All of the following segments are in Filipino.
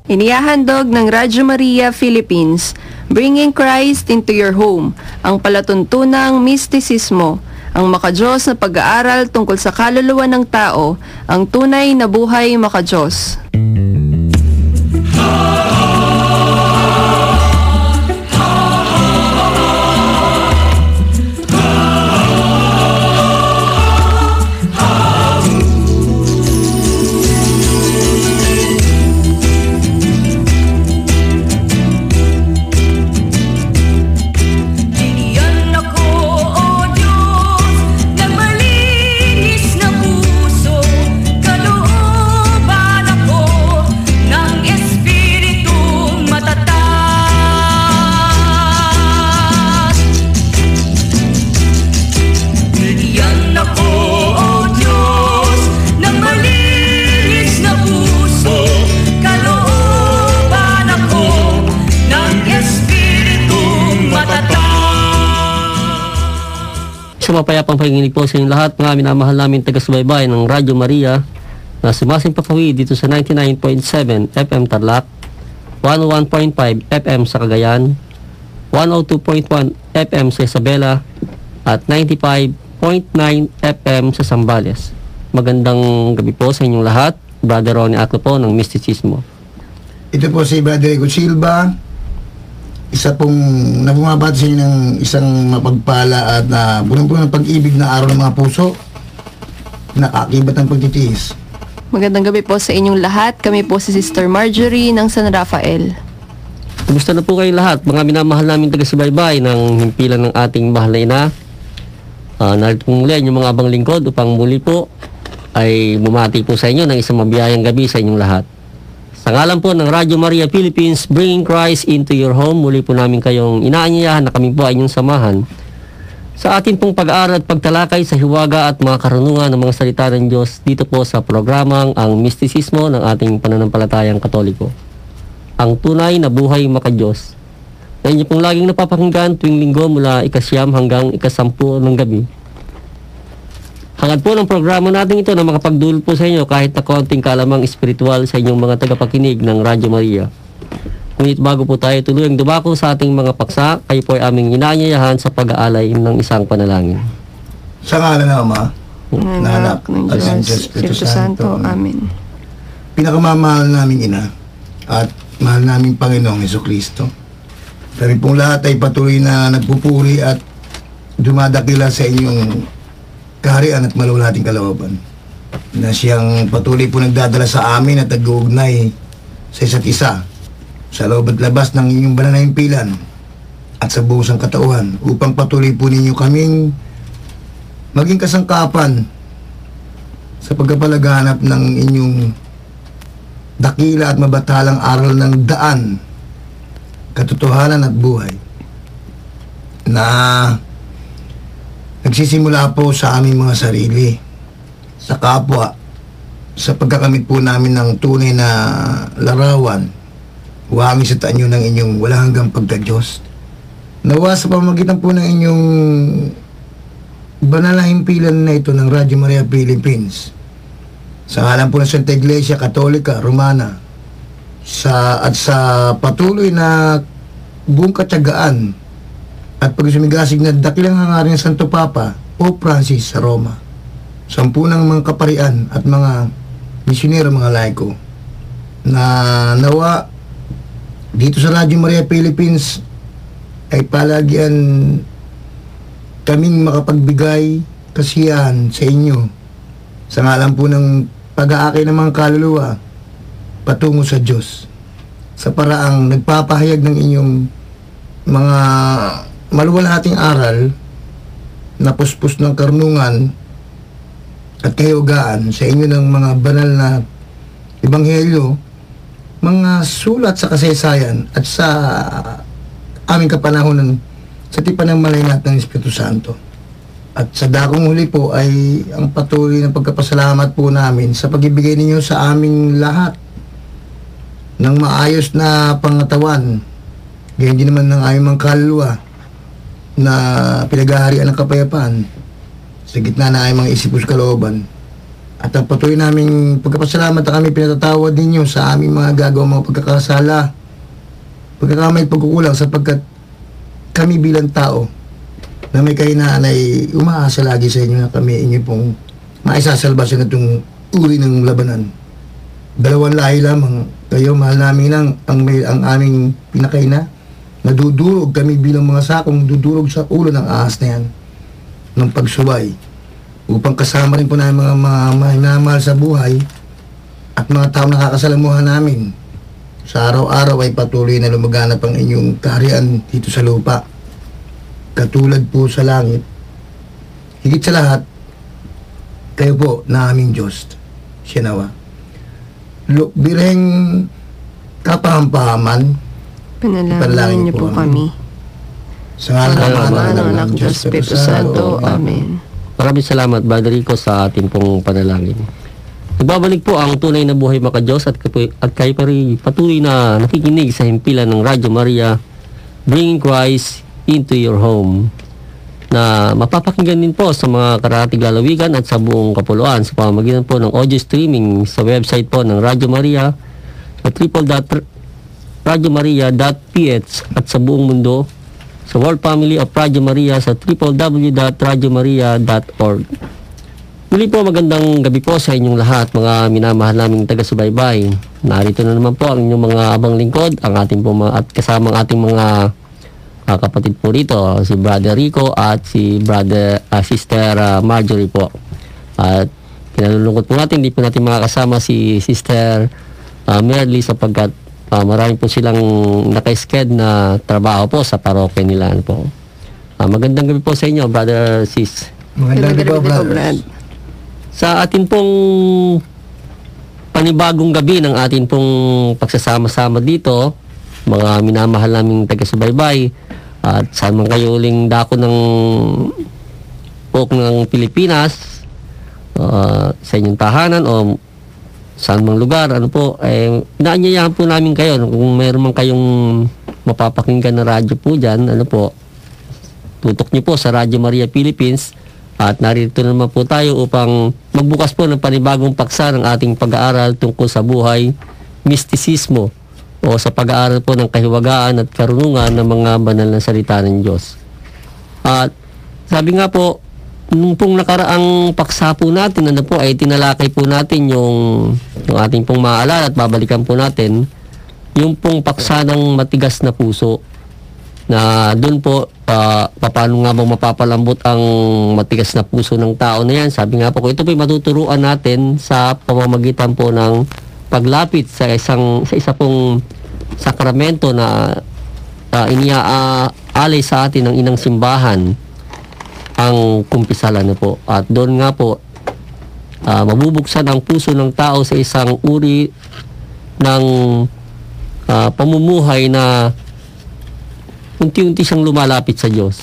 Inihahandog ng Radyo Maria Philippines, Bringing Christ into Your Home, ang palatuntunang mistisismo, ang makadiyos na pag-aaral tungkol sa kaluluwa ng tao, ang tunay na buhay makadiyos. Sa mapayapang pakikinig po sa inyong lahat, mga minamahal namin taga-subaybay ng Radyo Maria na sumasingpapawid dito sa 99.7 FM Tarlac, 101.5 FM sa Cagayan, 102.1 FM sa Isabela, at 95.9 FM sa Zambales. Magandang gabi po sa inyong lahat. Brother Ronnie Aclo po ng Mistisismo. Ito po si Brother Ego Silva, isa pong nabumabati sa inyo ng isang mapagpala at punong-puno ng pag-ibig na araw ng mga puso, nakakibat ng pagtitiis. Magandang gabi po sa inyong lahat. Kami po si Sister Marjorie ng San Rafael. Kumusta na po kayong lahat, mga minamahal namin taga-subaybay ng himpilan ng ating mahal na ina. Narito po muli yung mga abang lingkod upang muli po ay bumati po sa inyo ng isang mabiyayang gabi sa inyong lahat. Sa ngalan po ng Radyo Maria Philippines, Bringing Christ into Your Home, muli po namin kayong inaanyayahan na kami po ay inyong samahan sa atin pong pag-aaral at pagtalakay sa hiwaga at mga karunungan ng mga salita ng Diyos dito po sa programang Ang Mistisismo ng ating pananampalatayang Katoliko. Ang tunay na buhay makadiyos na inyo pong laging napapakinggan tuwing linggo mula ika-9 hanggang ika-10 ng gabi. Hangad po ng programa natin ito na makapagdulot po sa inyo kahit na konting kalamang espiritual sa inyong mga tagapakinig ng Radyo Maria. Ngunit bago po tayo tuluyang dumako sa ating mga paksa, kayo po ay aming inaanyayahan sa pag-aalay ng isang panalangin. Sa ngalan ng Ama, Ng Anak, ng at ng Diyos, Espiritu Espiritu Santo. Amen. Pinakamamahal naming Ina at mahal naming Panginoong Jesucristo, kami pong lahat ay patuloy na nagpupuri at dumadakila sa inyong kaharian at malawalating kalooban, na siyang patuloy po nagdadala sa amin at nag-uugnay sa isa't isa sa loob at labas ng inyong banal na himpilan at sa buong sangkatauhan, upang patuloy po ninyo kaming maging kasangkapan sa pagkapalaganap ng inyong dakila at mabatalang aral ng daan, katotohanan at buhay, na nagsisimula po sa aming mga sarili, sa kapwa, sa pagkakamit po namin ng tunay na larawan, huwangin sa taanyo ng inyong walang hanggang pagka-Diyos. Nawa sa pamamagitan po ng inyong banal na himpilan na ito ng Radyo Maria Philippines, sa ngalan po ng Santa Iglesia Katolika Romana, at sa patuloy na buong katyagaan at pagsumigasig na dakilang hangarin ng Santo Papa Pope Francis sa Roma, sampunang mga kaparian at mga misyonero, mga laiko, na nawa dito sa Radyo Maria Philippines ay palagian kaming makapagbigay kasiyahan sa inyo sa ngalan po ng pag-aakay ng mga kaluluwa patungo sa Diyos, sa paraang nagpapahayag ng inyong mga maluwalhating aral na puspos ng karunungan at kahiwagaan sa inyo ng mga banal na ebanghelyo, mga sulat sa kasaysayan at sa aming kapanahonan sa tipan ng malinat ng Espiritu Santo. At sa dakong huli po ay ang patuloy na pagkapasalamat po namin sa pag-ibigay ninyo sa aming lahat ng maayos na pangatawan, gayon din naman ng aming mga kaluluwa na pinaghaharian ng kapayapaan sa gitna na ay mga isipos kalooban, At ang patuloy naming pagkapasalamat na kami pinatatawad ninyo sa aming mga gagawang mga pagkakasala, pagkakamay pagkukulang sapagkat kami bilang tao na may kahinaan ay umaasa lagi sa inyo na kami inyo pong maisasalba sa itong uri ng labanan. Dalawang lahi lamang kayo, mahal namin lang ang aming pinakahina. Nadudurog kami bilang mga sakong dudurog sa ulo ng ahas na yan ng pagsuway upang kasama rin po namin mga minamahal sa buhay at mga taong nakakasalamuhan namin. Sa araw-araw ay patuloy na lumaganap ang inyong kaharian dito sa lupa. Katulad po sa langit. Higit sa lahat, kayo po na aming Diyos. Siya nawa. Birheng kapahampahaman, Panalangin niyo po kami. sa Sa ngalan Ama ng ng Anak Diyos, Espiritu Santo. Amen. Maraming salamat, Brother Rico, sa ating pong panalangin. Nagbabalik po ang tunay na buhay maka-Diyos at kayo patuloy na nakikinig sa himpilan ng Radyo Maria, Bringing Christ into Your Home, na mapapakinggan din po sa mga karatig lalawigan at sa buong kapuluan sa pamamagitan po ng audio streaming sa website po ng Radyo Maria sa www.radyomaria.ph at sa buong mundo sa World Family of Radio Maria sa www.radyomaria.org. Muli po, magandang gabi po sa inyong lahat, mga minamahal naming taga-subaybay. Narito na naman po ang inyong mga abang lingkod, ang ating po at kasama ang ating mga kapatid po rito, si Brother Rico at si Sister Marjorie po. At pinalulungkot po natin, hindi po natin makakasama si Sister Merly sapagkat marami po silang naka-sked na trabaho po sa parokya nila po. Magandang gabi po sa inyo, Brother Sis. Magandang gabi po, Brad. brothers. Sa atin pong panibagong gabi ng atin pong pagsasama-sama dito, mga minamahal naming taga-subaybay, at saan man kayo uling dako ng pook ng Pilipinas, sa inyong tahanan o saan mang lugar, inaanyayahan po namin kayo kung mayroon man kayong mapapakinggan na radyo po dyan, tutok nyo po sa Radyo Maria Philippines at narito naman po tayo upang magbukas po ng panibagong paksa ng ating pag-aaral tungkol sa buhay, mistisismo o sa pag-aaral po ng kahiwagaan at karunungan ng mga banal na salita ng Diyos. At sabi nga po, nung pong nakaraang paksa po natin, ay tinalakay po natin yung ating pong maalala at babalikan po natin yung pong paksa ng matigas na puso, na doon po paano nga bang mapapalambot ang matigas na puso ng tao na yan. Sabi nga po, kung ito po matuturuan natin sa pamamagitan po ng paglapit sa isa pong sakramento na iniaalay sa atin ng inang simbahan, ang kumpisalan po. At doon nga po mabubuksan ang puso ng tao sa isang uri ng pamumuhay na unti-unti siyang lumalapit sa Diyos.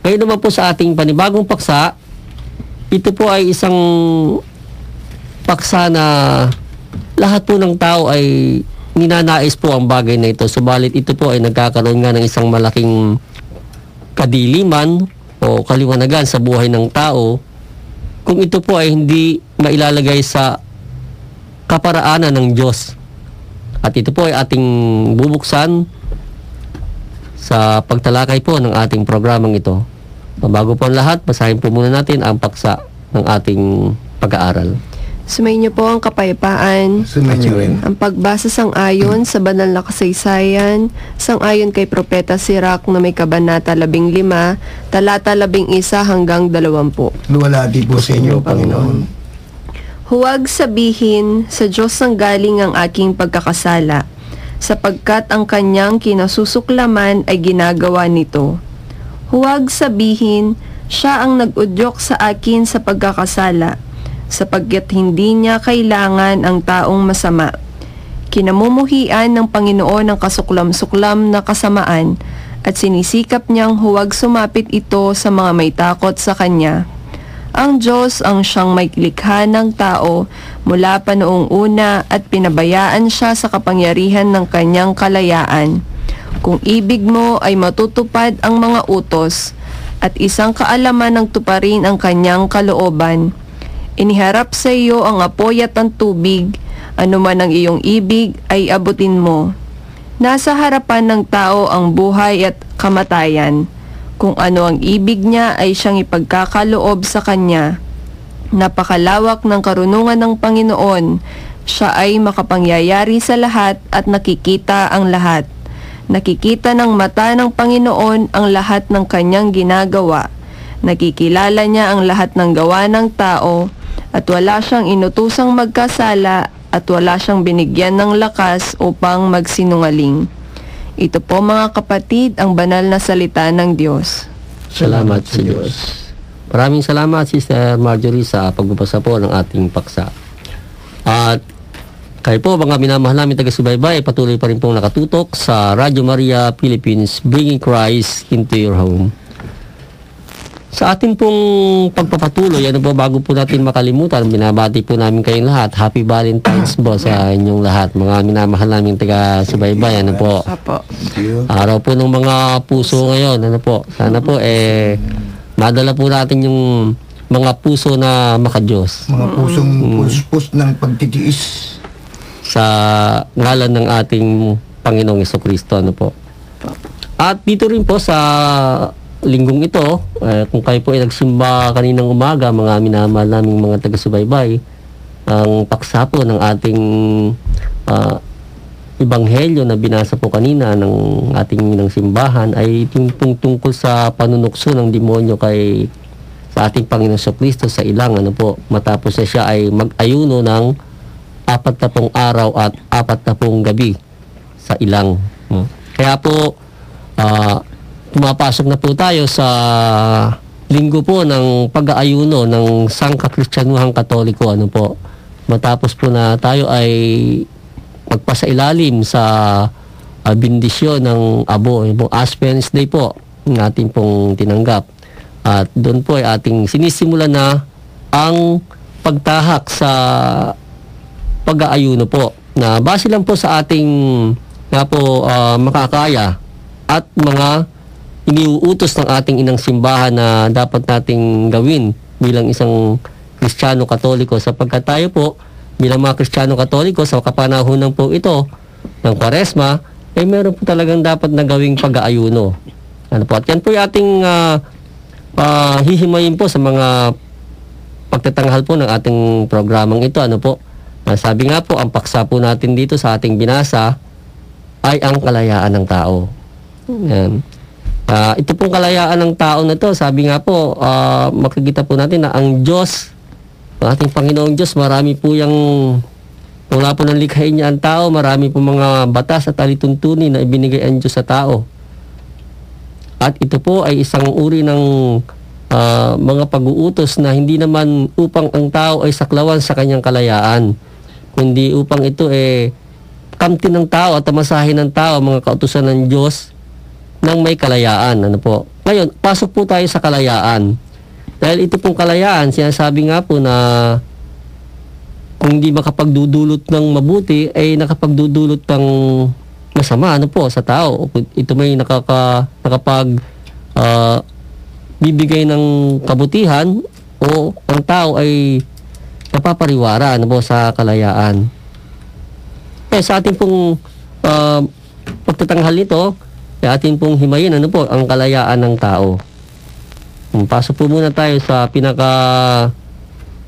Ngayon naman po sa ating panibagong paksa, ito po ay isang paksa na lahat po ng tao ay ninanais po ang bagay na ito. Subalit ito po ay nagkakaroon nga ng isang malaking kadiliman o kaliwanagan sa buhay ng tao kung ito po ay hindi mailalagay sa kaparaanan ng Diyos. At ito po ay ating bubuksan sa pagtalakay po ng ating programang ito. Bago po ang lahat, basahin po muna natin ang paksa ng ating pag-aaral. Sumayin niyo po ang kapayapaan. Sumayin rin. Ang pagbasa sang-ayon sa banal na kasaysayan, sang-ayon kay Propeta Sirach na may kabanata 15, talata 11 hanggang 20. Luwalhati po sa inyo, Panginoon. Huwag sabihin, sa Diyos ang galing ang aking pagkakasala, sapagkat ang kanyang kinasusuklaman ay ginagawa nito. Huwag sabihin, siya ang nag-udyok sa akin sa pagkakasala, sapagkat hindi niya kailangan ang taong masama. Kinamumuhian ng Panginoon ang kasuklam-suklam na kasamaan at sinisikap niyang huwag sumapit ito sa mga may takot sa Kanya. Ang Diyos ang siyang may likha ng tao mula pa noong una at pinabayaan siya sa kapangyarihan ng Kanyang kalayaan. Kung ibig mo ay matutupad ang mga utos at isang kaalaman ng tuparin ang Kanyang kalooban, Iniharap sa iyo ang apoy at ang tubig, anuman ang iyong ibig ay abutin mo. Nasa harapan ng tao ang buhay at kamatayan. Kung ano ang ibig niya ay siyang ipagkakaloob sa kanya. Napakalawak ng karunungan ng Panginoon. Siya ay makapangyayari sa lahat at nakikita ang lahat. Nakikita ng mata ng Panginoon ang lahat ng kanyang ginagawa. Nakikilala niya ang lahat ng gawa ng tao at wala siyang inutusang magkasala at wala siyang binigyan ng lakas upang magsinungaling. Ito po mga kapatid ang banal na salita ng Diyos. Salamat sa Diyos. Maraming salamat, Sister Marjorie, sa pagbabasa po ng ating paksa. At kayo po, mga minamahal namin taga-subaybay, patuloy pa rin pong nakatutok sa Radio Maria Philippines, Bringing Christ into your home. Sa ating pong pagpapatuloy, bago po natin makalimutan, binabati po namin kayong lahat. Happy Valentine's po sa inyong lahat, mga minamahal namin taga-subaybay. Apo. Araw po ng mga puso ngayon. Sana po madala po natin yung mga puso na makadiyos. Mga pusong puspos ng pagtitiis. Sa ngalan ng ating Panginoong Jesucristo. At dito rin po sa linggong ito, kung kayo po ay nagsimba kaninang umaga, mga minamahal naming mga taga-subaybay, ang paksa po ng ating ebanghelyo na binasa po kanina ng ating minang simbahan ay tungkol sa panunukso ng demonyo sa ating Panginoon Jesucristo sa ilang matapos na siya ay mag-ayuno ng 40 araw at 40 gabi sa ilang. Kaya po pumapasok na po tayo sa linggo po ng pag-aayuno ng Sangkakristyanuhang Katoliko. Matapos po na tayo ay magpasailalim sa bendisyon ng abo. Ash Wednesday po natin pong tinanggap. At doon po ay ating sinisimula na ang pagtahak sa pag-aayuno po. Na base lang po sa ating makakaya at mga iniuutos ng ating inang simbahan na dapat nating gawin bilang isang Kristiyano Katoliko, sapagkat tayo po bilang mga Kristiyano Katoliko sa kapanahonan po ito ng Kwaresma ay meron po talagang dapat na gawing pag-aayuno. At yan po yung ating hihimayin po sa mga pagtatanghal po ng ating programang ito. Sabi nga po, ang paksa po natin dito sa ating binasa ay ang kalayaan ng tao. Yan. Ito pong kalayaan ng tao na to, sabi nga po, makikita po natin na ang Diyos, ang ating Panginoong Diyos, marami po yung, mula po ng likhain niya ang tao, marami po mga batas at alituntunin na ibinigay ang Diyos sa tao. At ito po ay isang uri ng mga pag-uutos na hindi naman upang ang tao ay saklawan sa kanyang kalayaan, kundi upang ito kamtin ng tao at tamasahin ng tao, mga kautusan ng Diyos, ng may kalayaan. Ngayon, pasok po tayo sa kalayaan. Dahil ito pong kalayaan, sinasabi nga po na kung hindi makapagdudulot ng mabuti, ay nakapagdudulot ng masama sa tao. Ito may bibigay ng kabutihan o ang tao ay napapariwara sa kalayaan. Sa ating pong pagtatanghal nito, atin pong himayin ang kalayaan ng tao. Pasok po muna tayo sa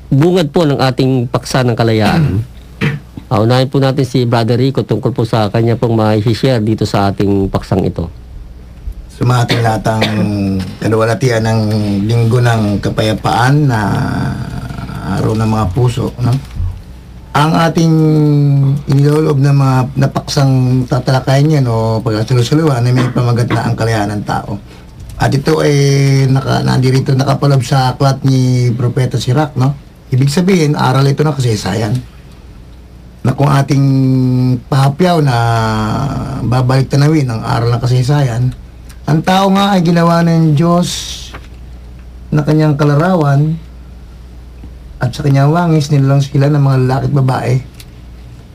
bungad po ng ating paksa ng kalayaan. Unahin po natin si Brother Rico tungkol po sa kanya pong ma-share dito sa ating paksang ito. Sumating lahat ang kaluwalhatian ng linggo ng kapayapaan na araw ng mga puso. Ang ating inilolob na mga napaksang tatalakayan yan o pagkasalusuluan na may pamagat na ang kalayaan ng tao. At ito ay nandirito nakapalob sa aklat ni Propeta Sirach. Ibig sabihin, aral ito ng kasaysayan. Na kung ating pahapyaw na babalik tanawin ang aral ng kasaysayan, ang tao nga ay ginawa ng Diyos na kanyang kalarawan at sa kanyang wangis nilalang sila ng mga lalaki at babae.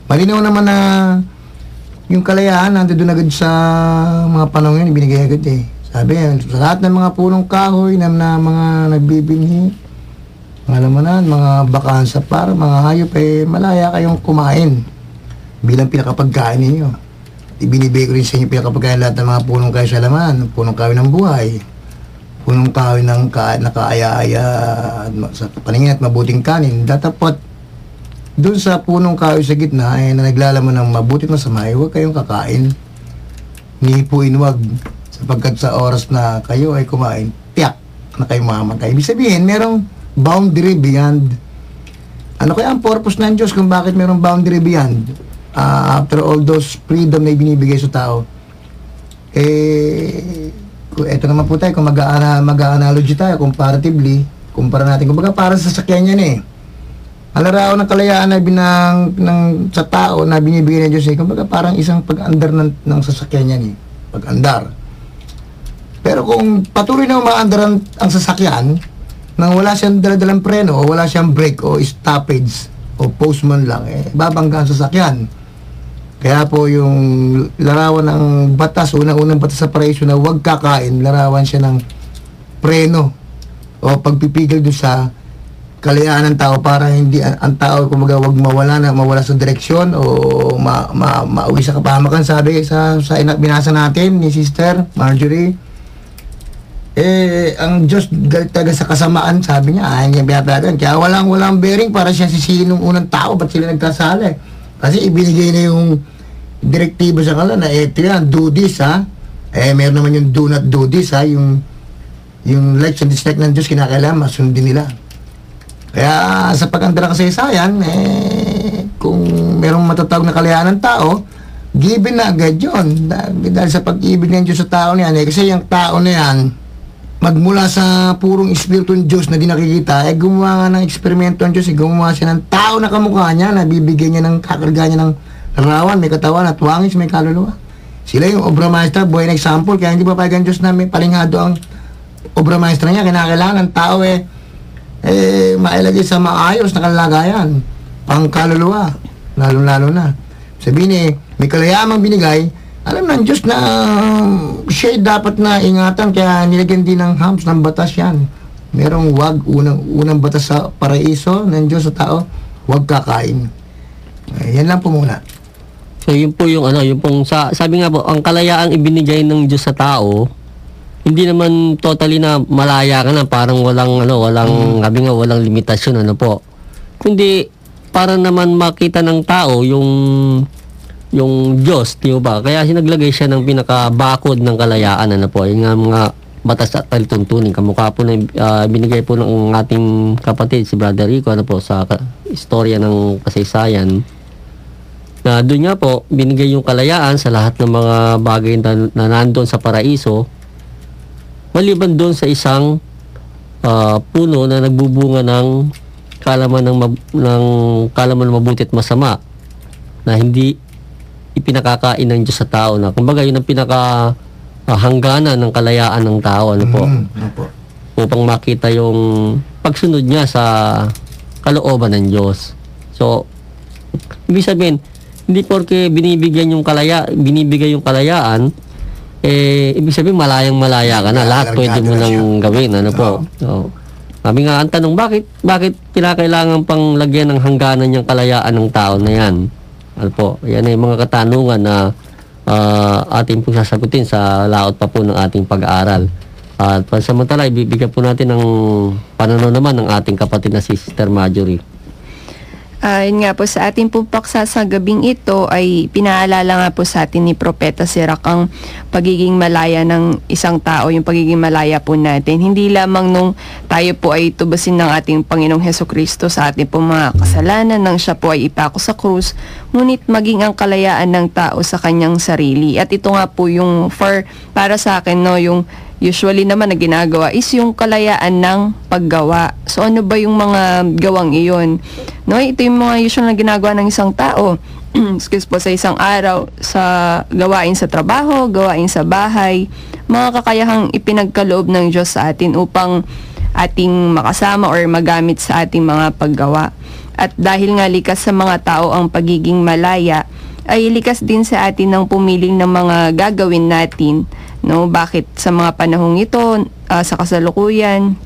Malinaw naman na yung kalayaan nandoon agad sa mga panahon yun, ibinigay agad Sabi, sa lahat ng mga punong kahoy na mga nagbibinhi, alam mo na, mga bakansa para mga hayop, malaya kayong kumain bilang pinakapagkain ninyo. Ibinibigay ko rin sa inyo pinakapagkain lahat ng mga punong kayo sa laman, punong kayo ng buhay, punong kayo ng nakaaya-aya sa paningin at mabuting kanin. Datapot doon sa punong kayo sa gitna na naglalaman ng mabuting masama, huwag kayong kakain. Nihipuin wag, sapagkat sa oras na kayo ay kumain, tiyak na kayo mamamatay. Ibig sabihin, merong boundary beyond. Ano kaya ang purpose ng Diyos kung bakit merong boundary beyond? After all those freedom na ibinibigay sa tao, eto naman po tayo, kung mag-analogy tayo, comparatively, kumpara natin, kumbaga para sa sasakyan yan ang larawan ng kalayaan na sa tao na binibigay ng Diyos, kumbaga parang isang pag-andar ng sasakyan yan pag-andar. Pero kung patuloy na umaandar ang sasakyan, nang wala siyang daladalang preno, o wala siyang brake, o stoppage, o postman lang, babangga ang sasakyan. Kaya po yung larawan ng batas, unang batas sa paraiso na huwag kakain, larawan siya ng preno o pagpipigil doon sa kalayaan ng tao para hindi ang tao kumaga wag mawala sa direksyon o mauwi sa kapahamakan. Sabi sa binasa natin ni Sister Marjorie, ang Diyos taga sa kasamaan, sabi niya, ayaw niya binapagan. Kaya walang bearing para siya sisihin ng unang tao, ba't sila nagkasala kasi ibinigay na yung direktibo sa kanila na eto yan, do this meron naman yung do not do this yung likes and dislike ng Diyos kinakailangan masundin nila. Kaya sa pag-andar ng kasaysayan, kung merong matatawag na kalayaan ng tao, given na agad yun dahil sa pag-ibig ng Diyos sa tao na yan. Kasi yung tao na yan, magmula sa purong espiritu ng Diyos na di nakikita, gumawa nga ng eksperimento ng Diyos, gumawa siya ng tao na kamukha niya, na bibigyan niya ng kakarga niya ng larawan, may katawan at wangis, may kaluluwa. Sila yung obra maestra, buhay na example, kaya hindi pa payagan Diyos na may palingado ang obra maestra niya. Kinakailangan ng tao mailagay sa maayos na kalagayan, pang kaluluwa, lalo na. Sabihin may kalayamang binigay, alam ng Diyos na siya dapat na ingatan, kaya nilagyan din ng hams ng batas yan. Merong wag, unang batas sa paraiso ng Diyos sa tao, wag kakain. Yan lang po muna. So yun po yung yung pong sabi nga po, ang kalayaang ibinigay ng Diyos sa tao, hindi naman totally na malaya ka na, parang walang walang limitasyon po. Kundi para naman makita ng tao yung Diyos, di ba? Kaya sinaglagay siya ng pinakabakod ng kalayaan, po. Yung mga batas at talituntunin. Kamukha po na binigay po ng ating kapatid, si Brother Rico, po, sa istorya ng kasaysayan. Na doon nga po, binigay yung kalayaan sa lahat ng mga bagay na nandun sa paraiso, maliban doon sa isang puno na nagbubunga ng kalaman ng mabuti at masama, na hindi ipinakakain ng Diyos sa tao, na kumbaga yun ang hangganan ng kalayaan ng tao po. Upang makita yung pagsunod niya sa kalooban ng Diyos. So ibig sabihin, hindi porke binibigay yung kalayaan, ibig sabihin malayang-malaya ka na, lahat pwede mo nang gawin po. So, sabi nga ang tanong, bakit kinakailangan pang lagyan ng hangganan yung kalayaan ng tao na yan? Po, yan ay mga katanungan na ating pong sasagutin sa laot pa po ng ating pag-aaral. At pansamantala, ibibigyan po natin ng pananaw naman ng ating kapatid na si Sister Marjorie. Yun nga po, sa ating pong paksa sa gabing ito ay pinaalala nga po sa atin ni Propeta Sirach ang pagiging malaya ng isang tao, yung pagiging malaya po natin. Hindi lamang nung tayo po ay tubasin ng ating Panginoong Hesukristo sa ating pong mga kasalanan nang siya po ay ipako sa krus, ngunit maging ang kalayaan ng tao sa kanyang sarili. At ito nga po yung para sa akin, yung usually naman na ginagawa is yung kalayaan ng paggawa. So ano ba yung mga gawang iyon? Ito yung mga usual na ginagawa ng isang tao. Excuse po, sa isang araw, sa gawain sa trabaho, gawain sa bahay, mga kakayahang ipinagkaloob ng Diyos sa atin upang ating makasama or magamit sa ating mga paggawa. At dahil nga likas sa mga tao ang pagiging malaya, ay likas din sa atin ng pumiling ng mga gagawin natin. Bakit sa mga panahong ito, sa kasalukuyan,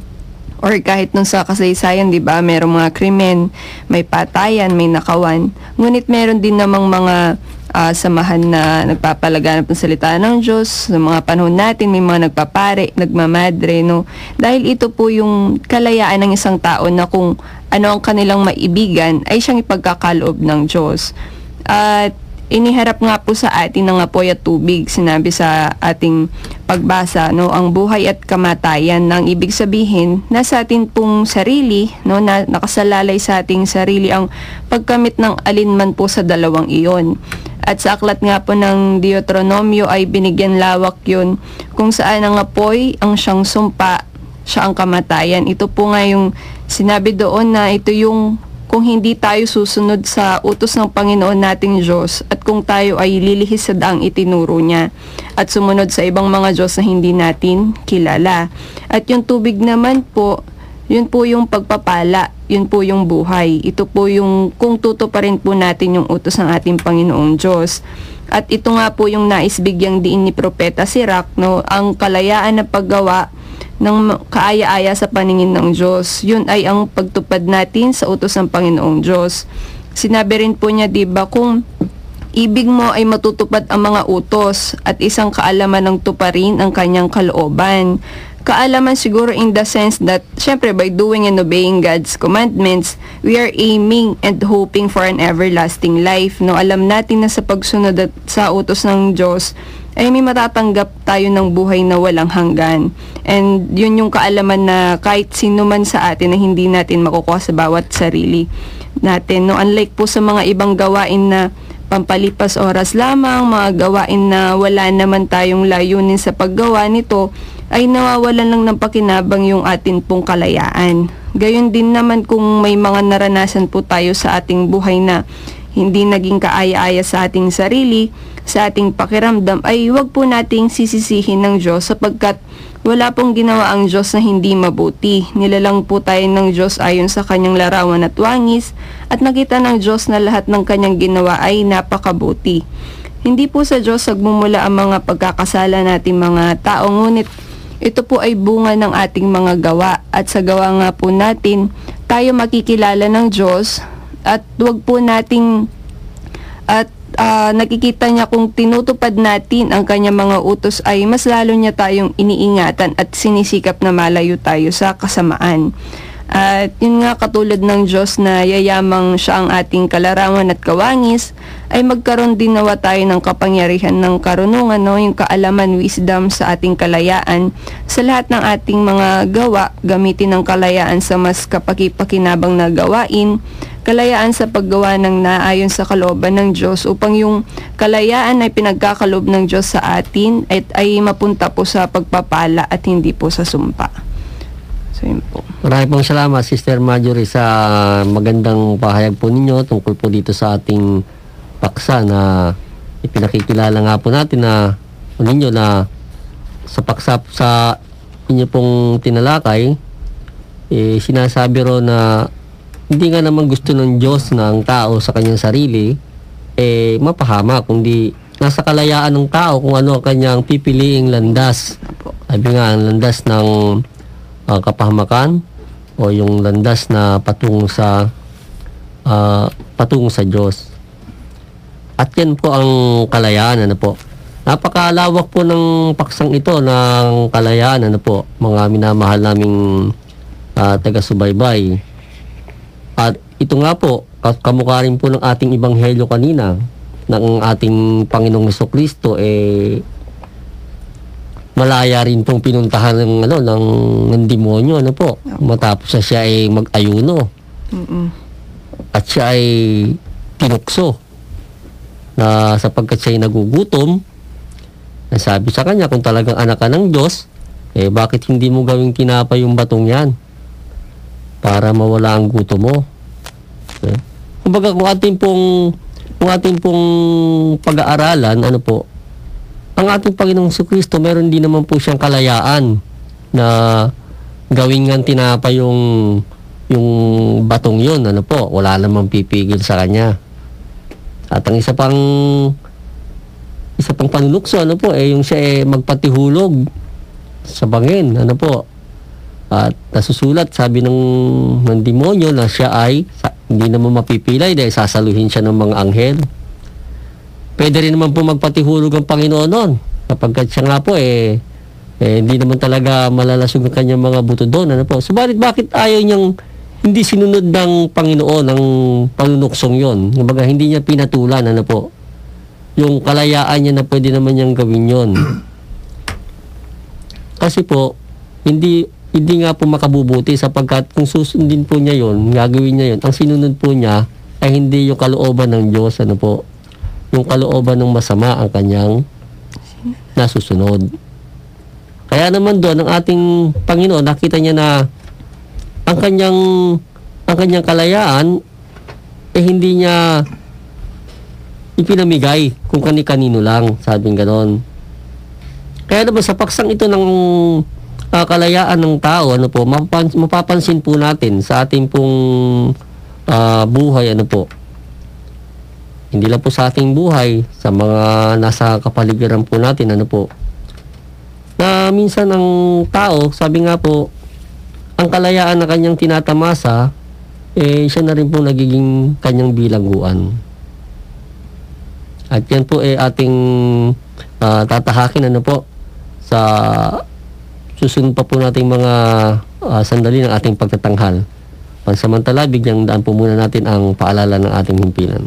or kahit nung sa kasaysayan, di ba, merong mga krimen, may patayan, may nakawan. Ngunit meron din namang mga samahan na nagpapalaganap ng salita ng Diyos. Sa mga panahon natin, may mga nagpapare, nagmamadre, no? Dahil ito po yung kalayaan ng isang tao na kung ano ang kanilang maibigan, ay siyang ipagkakaloob ng Diyos. At iniharap nga po sa atin ng apoy at tubig. Sinabi sa ating pagbasa, no, ang buhay at kamatayan, nang ibig sabihin nasa atin pong sarili, no, na nakasalalay sa ating sarili ang pagkamit ng alinman po sa dalawang iyon. At sa aklat nga po ng Deuteronomio ay binigyan lawak yun, kung saan ang apoy ang siyang sumpa, siya ang kamatayan. Ito po nga yung sinabi doon na ito yung kung hindi tayo susunod sa utos ng Panginoon nating Diyos at kung tayo ay lilihis sa daang itinuro niya at sumunod sa ibang mga Diyos na hindi natin kilala. At yung tubig naman po, yun po yung pagpapala, yun po yung buhay. Ito po yung kung tutuparin po natin yung utos ng ating Panginoong Diyos. At ito nga po yung nais bigyang diin ni Propeta Sirach, no, ang kalayaan na paggawa ng kaaya-aya sa paningin ng Diyos. Yun ay ang pagtupad natin sa utos ng Panginoong Diyos. Sinabi rin po niya, diba, kung ibig mo ay matutupad ang mga utos at isang kaalaman ng tuparin ang kanyang kalooban. Kaalaman siguro in the sense that, syempre, by doing and obeying God's commandments, we are aiming and hoping for an everlasting life. No, alam natin na sa pagsunod at sa utos ng Diyos, ay may matatanggap tayo ng buhay na walang hanggan. And yun yung kaalaman na kahit sino man sa atin na hindi natin makukuha sa bawat sarili natin. No, unlike po sa mga ibang gawain na pampalipas oras lamang, mga gawain na wala naman tayong layunin sa paggawa nito, ay nawawalan lang ng pakinabang yung atin pong kalayaan. Gayon din naman kung may mga naranasan po tayo sa ating buhay na hindi naging kaaya-aya sa ating sarili, sa ating pakiramdam, ay huwag po nating sisisihin ng Diyos sapagkat wala pong ginawa ang Diyos na hindi mabuti. Nilalang po tayo ng Diyos ayon sa kanyang larawan at wangis at nakita ng Diyos na lahat ng kanyang ginawa ay napakabuti. Hindi po sa Diyos nagmumula ang mga pagkakasala nating mga tao, ngunit ito po ay bunga ng ating mga gawa at sa gawa nga po natin tayo makikilala ng Diyos at wag po nating nakikita niya kung tinutupad natin ang kanyang mga utos ay mas lalo niya tayong iniingatan at sinisikap na malayo tayo sa kasamaan. At yun nga, katulad ng Diyos na yayamang siya ang ating kalarawan at kawangis, ay magkaroon din nawa tayo ng kapangyarihan ng karunungan, no? Yung kaalaman, wisdom sa ating kalayaan. Sa lahat ng ating mga gawa, gamitin ang kalayaan sa mas kapakipakinabang na gawain, kalayaan sa paggawa ng naayon sa kalooban ng Diyos upang yung kalayaan ay pinagkakaloob ng Diyos sa atin at ay mapunta po sa pagpapala at hindi po sa sumpa. So yun po. Maraming pong salamat, Sister Marjorie, sa magandang pahayag po ninyo tungkol po dito sa ating paksa na ipinakikilala nga po natin na ninyo na sa paksa sa inyo pong tinalakay, sinasabi ro na hindi nga naman gusto ng Diyos na ang tao sa kanyang sarili mapahama, kundi nasa kalayaan ng tao kung ano ang kanyang pipiliing landas. Sabi nga, ang landas ng kapahamakan o yung landas na patungo sa Diyos. At yan po ang kalayaan, ano po. Napakalawak po ng paksang ito ng kalayaan, ano po, mga minamahal naming taga-subaybay. At ito nga po, kamukha rin po ng ating ebanghelyo kanina, ng ating Panginoong Jesucristo, malaya rin pong pinuntahan ng demonyo, ano po, matapos na siya ay mag-ayuno. At siya ay tinukso na sapagkat siya ay nagugutom. Nasabi sa kanya, kung talagang anak ka ng Diyos, bakit hindi mo gawing tinapay yung batong yan para mawala ang gutom mo? Kumbaga, kung ating pong pag-aaralan, ano po, ang ating Panginoong Jesucristo, meron din naman po siyang kalayaan na gawing nga tinapay yung batong yun, ano po, wala namang pipigil sa kanya. At ang isa pang panunukso, ano po, yung siya magpatihulog sa bangin, ano po. At nasusulat, sabi ng demonyo na siya ay hindi naman mapipilay dahil sasaluhin siya ng mga anghel. Pwede rin naman po magpatihulog ang Panginoon noon. Kapag siya nga po hindi naman talaga malalasog ang kanyang mga buto doon. Ano po? Subalit bakit ayaw niyang hindi sinunod ng Panginoon ang panunuksong yon? Kumbaga hindi niya pinatulan. Ano po? Yung kalayaan niya na pwede naman niyang gawin yon. Kasi po, hindi nga po makabubuti sapagkat kung susundin po niya yon, gagawin niya yon, ang sinunod po niya ay hindi yung kalooban ng Diyos, ano po, yung kalooban ng masama ang kanyang nasusunod. Kaya naman doon, ang ating Panginoon, nakita niya na ang kanyang kalayaan hindi niya ipinamigay kung kani-kanino lang, sabing ganon. Kaya naman sa paksang ito ng kalayaan ng tao, ano po, mapapansin po natin sa ating pong buhay, ano po, hindi lang po sa ating buhay, sa mga nasa kapaligiran po natin, ano po, na minsan ang tao, sabi nga po, ang kalayaan na kanyang tinatamasa, siya na rin po nagiging kanyang bilangguan. At yan po ating tatahakin, ano po, sa susunod pa po nating mga sandali ng ating pagtatanghal. Pansamantala, bigyang daan po muna natin ang paalala ng ating himpilan.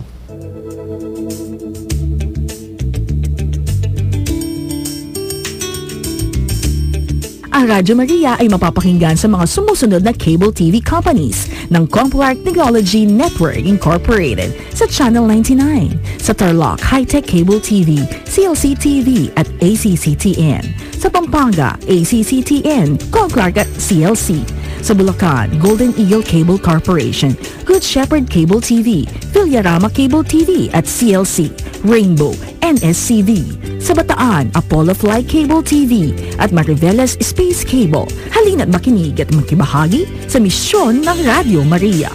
Ang Radyo Maria ay mapapakinggan sa mga sumusunod na cable TV companies ng Complark Technology Network Incorporated sa Channel 99, sa Tarlac High-Tech Cable TV, CLC TV at ACCTN, sa Pampanga, ACCTN, Complark at CLC, sa Bulacan, Golden Eagle Cable Corporation, Good Shepherd Cable TV, Villarama Cable TV at CLC, Rainbow, NSCV, sa Bataan, Apollo Fly Cable TV at Mariveles Space Cable. Halina't makinig at makibahagi sa misyon ng Radyo Maria.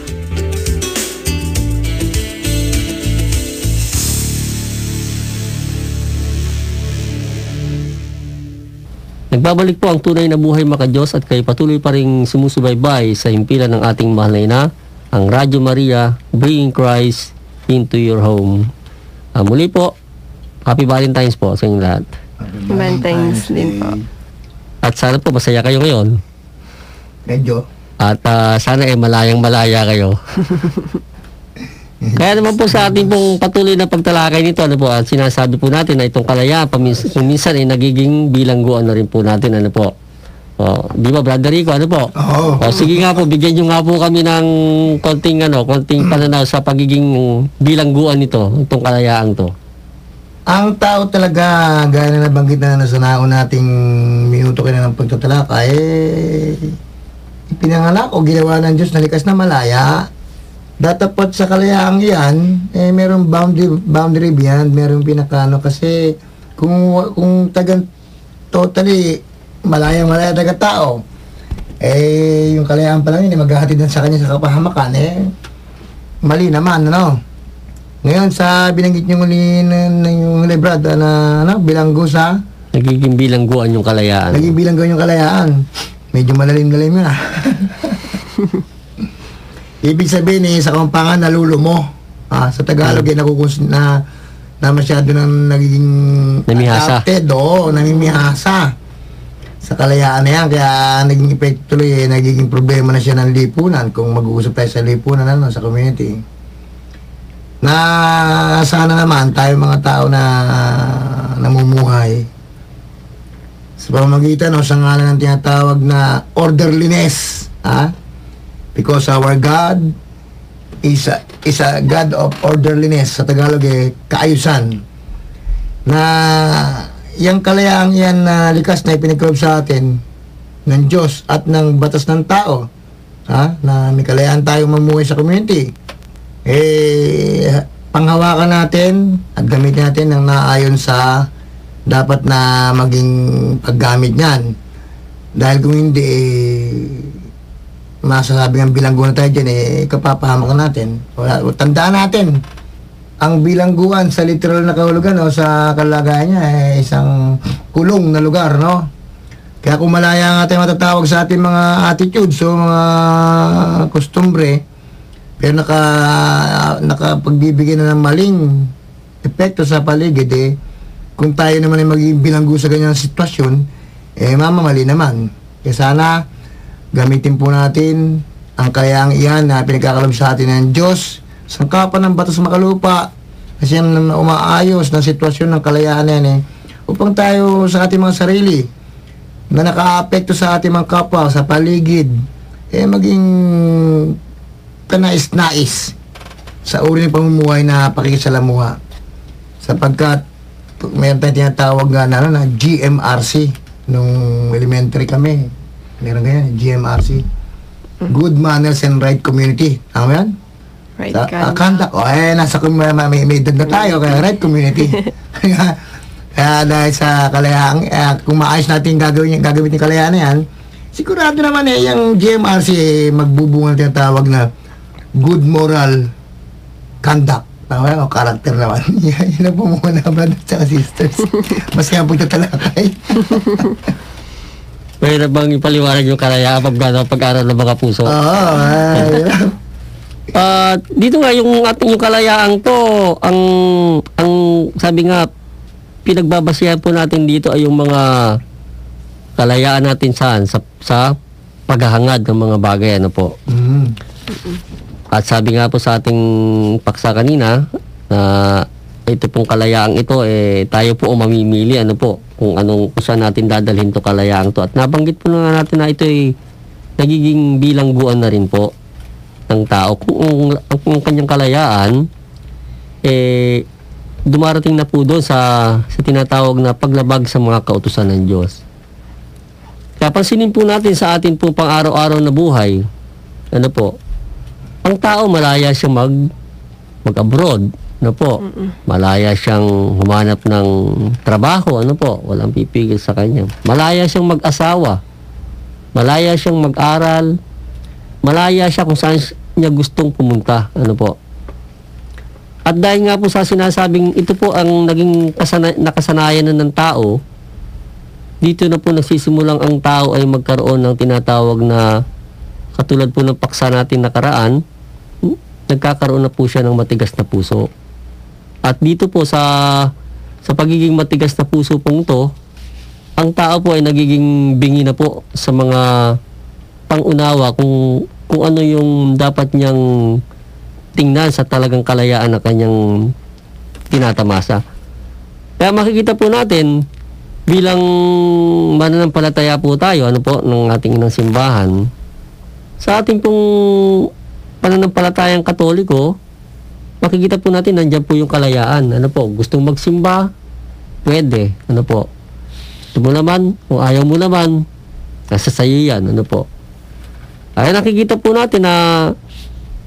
Nagbabalik po ang tunay na buhay makadiyos at kayo patuloy pa rin sumusubaybay sa himpilan ng ating mahal na ina, ang Radyo Maria, bringing Christ into your home. Muli po, Happy Valentine's po sa inyong lahat. Valentine's din po. At sana po masaya kayo ngayon. Medyo. At sana malayang-malaya kayo. Kaya naman po sa ating pong patuloy na pagtalakay nito, ano po, at sinasabi po natin na itong kalayaan, minsan ay nagiging bilangguan na rin po natin, ano po. Di ba, Brother Rico, ano po? Oo. Sige nga po, bigyan nyo nga po kami ng konting pananaw sa pagiging bilangguan nito, itong kalayaan to. Ang tao talaga, gaya na nabanggit na sa naon nating minuto kina ng pagtatalakay, ipinanganak o ginawa ng Diyos na likas na malaya. Datapot sa kalayaang yan, merong boundary yan, merong pinakano, kasi kung tagang totally malaya taga tao, yung kalayaan pa lang yun, maghahatid na sa kanya sa kapahamakan, mali naman, ano. Ngayon, sa binanggit nyo ni yung Lebrad, bilanggo sa? Nagiging bilangguan yung kalayaan. Nagiging bilangguan yung kalayaan. Medyo malalim-lalim yun, Ibig sabihin sa Kampangan nalulumo. Sa Tagalog na masyado nang nagiging namihasa. Adapted, namimihasa. Sa kalayaan na yan, kaya naging epekto tuloy, nagiging problema na siya ng lipunan kung mag-uusap tayo sa lipunan sa community. Na sana naman tayo mga tao na namumuhay sa pamamagitan sa ngalan ng tinatawag na orderliness, because our God is a God of orderliness. Sa Tagalog kaayusan. Na yung kalayaang yan na likas na ipinagkaloob sa atin ng Diyos at ng batas ng tao, na may kalayaan tayong mamuhay sa community, panghawakan natin at gamitin natin ng naayon sa dapat na maging paggamit niyan. Dahil kung hindi, masasabi ng bilangguan tayo dyan, kapapahamak natin. Tandaan natin, ang bilangguan sa literal na kahulugan, sa kalagayan niya, isang kulong na lugar, Kaya kung malaya nga tayo matatawag sa ating mga attitudes o mga kostumbre, pero nakapagbibigay na ng maling epekto sa paligid, kung tayo naman ay maging bilanggo sa ganyang sitwasyon, mamamali naman. Kaya sana, gamitin po natin ang kalayaang iyan na pinagkakalob sa atin ng Diyos, sangkapan ng batas makalupa, kasi yan umaayos ng sitwasyon ng kalayaan na yan, upang tayo sa ating mga sarili, na naka-apekto sa ating mga kapwa, sa paligid, maging kanais-nais sa uri ng pamumuhay na pakikisalamuha. Sapagkat mayroon tayong tinatawag na GMRC nung elementary kami. Meron ganyan, GMRC. Good Manners and Right Community. Tama yan? Right Conduct. Nasa may edad na tayo, kaya right community. Kaya dahil sa kalayaan, kung maayos natin gagawin yung kalayaan na yan, sigurado naman yung GMRC magbubunga ng tinatawag na good moral conduct. Tama o character naman. Yan ang pumuna, brothers at sisters. Mas nga po tatalakay. Pwede bang ipaliwanag yung kalayaan pag-aral ng mga puso? Oo. Dito nga yung ating yung kalayaan to, ang sabi nga, pinagbabasihan po natin dito ay yung mga kalayaan natin sa paghahangad ng mga bagay, ano po. At sabi nga po sa ating paksa kanina na ito pong kalayaang ito, tayo po mamimili, ano po, kung saan natin dadalhin to kalayaang to. At nabanggit po na natin na ito ay nagiging bilangguan na rin po ng tao. Kung kanyang kalayaan, dumarating na po doon sa tinatawag na paglabag sa mga kautusan ng Diyos. Kaya pansinin po natin sa atin po pang-araw-araw na buhay, ano po, ang tao malaya siyang mag-abroad, ano po, malaya siyang humanap ng trabaho, ano po, walang pipigil sa kanya. Malaya siyang mag-asawa, malaya siyang mag-aral, malaya siya kung saan niya gustong pumunta, ano po. At dahil nga po sa sinasabing ito po ang naging nakasanayan na ng tao, dito na po nagsisimulang ang tao ay magkaroon ng tinatawag na, katulad po ng paksa natin nakaraan, nagkakaroon na po siya ng matigas na puso. At dito po sa pagiging matigas na puso pong to, ang tao po ay nagiging bingi na po sa mga pangunawa kung ano yung dapat niyang tingnan sa talagang kalayaan na kanyang tinatamasa. Kaya makikita po natin, bilang mananampalataya po tayo, ano po, ng ating inang simbahan, sa ating pong pananampalatayang Katoliko, makikita po natin, nandiyan po yung kalayaan. Ano po, gustong magsimba, pwede. Ano po, gusto mo naman, kung ayaw mo naman, nasa sayo yan. Ano po. Kaya nakikita po natin na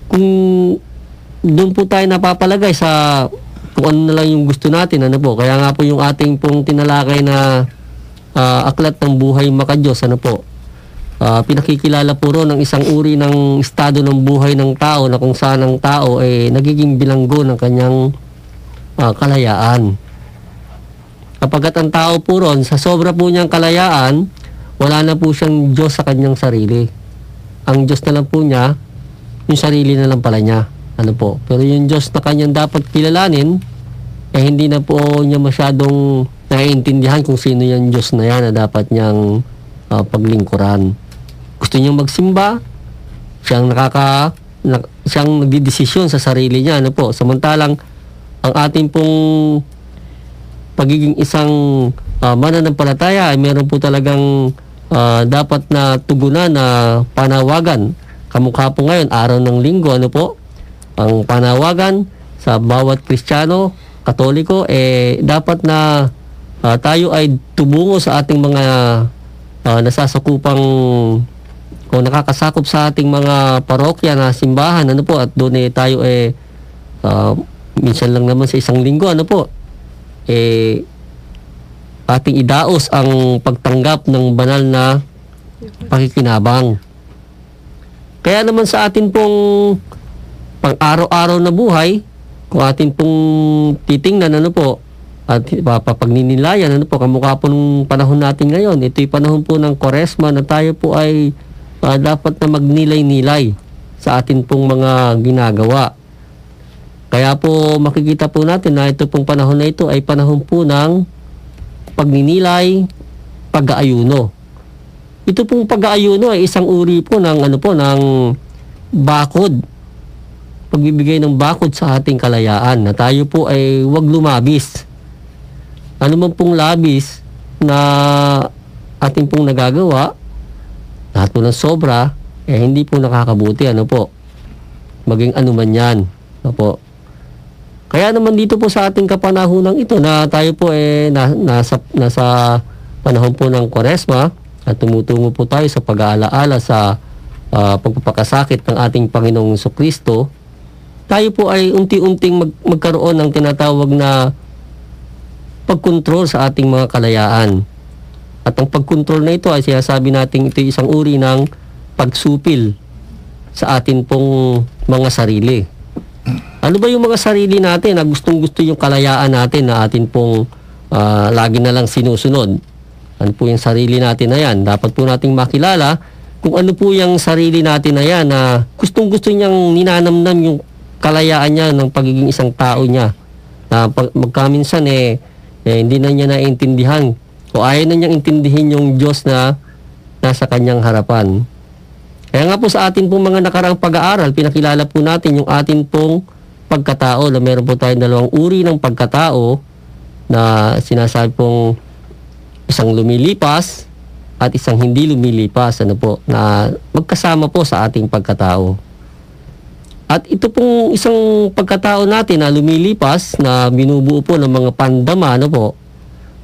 kung doon po tayo napapalagay sa kung ano na lang yung gusto natin, ano po. Kaya nga po yung ating pong tinalakay na aklat ng buhay makadiyos, ano po. Pinakikilala po ron ng isang uri ng estado ng buhay ng tao na kung saan ang tao ay nagiging bilanggo ng kanyang kalayaan. Kapag ang tao po ron, sa sobra po niyang kalayaan, wala na po siyang Diyos sa kanyang sarili. Ang Diyos na lang po niya, yung sarili na lang pala niya. Ano po? Pero yung Diyos na kanyang dapat kilalanin, hindi na po niya masyadong naiintindihan kung sino yung Diyos na yan na dapat niyang paglingkuran. Gusto niyang magsimba, siyang nagdidesisyon sa sarili niya, ano po. Samantalang ang ating pong pagiging isang mananampalataya ay meron po talagang dapat na tugunan na panawagan. Kamukha po ngayon, araw ng linggo, ano po, ang panawagan sa bawat Kristiyano, Katoliko, dapat na tayo ay tumungo sa ating mga nasasakupang o nakakasakop sa ating mga parokya na simbahan, ano po, at doon tayo minsan lang naman sa isang linggo, ano po, ating idaos ang pagtanggap ng banal na pakikinabang. Kaya naman sa atin pong pang-araw-araw na buhay, kung atin pong titingnan, ano po, at papagninilayan, ano po, kamukha po ng panahon natin ngayon. Ito'y panahon po ng Kwaresma na tayo po ay dapat na magnilay-nilay sa atin pong mga ginagawa. Kaya po makikita po natin na ito pong panahon na ito ay panahon po ng pagninilay, pag-aayuno. Ito pong pag-aayuno ay isang uri po ng ng bakod. Pagbibigay ng bakod sa ating kalayaan na tayo po ay huwag lumabis. Ano man pong labis na ating pong nagagawa, lahat po ng sobra, hindi po nakakabuti, maging anuman yan, Kaya naman dito po sa ating kapanahonang ito na tayo po nasa panahon po ng Kwaresma at tumutungo po tayo sa pag-aalaala sa pagpapakasakit ng ating Panginoong Jesucristo, tayo po ay unti-unting magkaroon ng tinatawag na pagkontrol sa ating mga kalayaan. At ang pagkontrol na ito ay sinasabi natin ito isang uri ng pagsupil sa atin pong mga sarili. Ano ba yung mga sarili natin na gustong-gusto yung kalayaan natin na atin pong lagi na lang sinusunod? Ano po yung sarili natin na yan? Dapat po nating makilala kung ano po yung sarili natin na yan na gustong-gusto niyang ninanamnam yung kalayaan niya ng pagiging isang tao niya. Na magkaminsan hindi na niya naiintindihan o ayaw na niyang intindihin yung Diyos na nasa kanyang harapan. Kaya nga po sa atin pong mga nakaraang pag-aaral, pinakilala po natin yung atin pong pagkatao na meron po tayong dalawang uri ng pagkatao na sinasabi pong isang lumilipas at isang hindi lumilipas, na magkasama po sa ating pagkatao. At ito pong isang pagkatao natin na lumilipas na binubuo po ng mga pandama, ng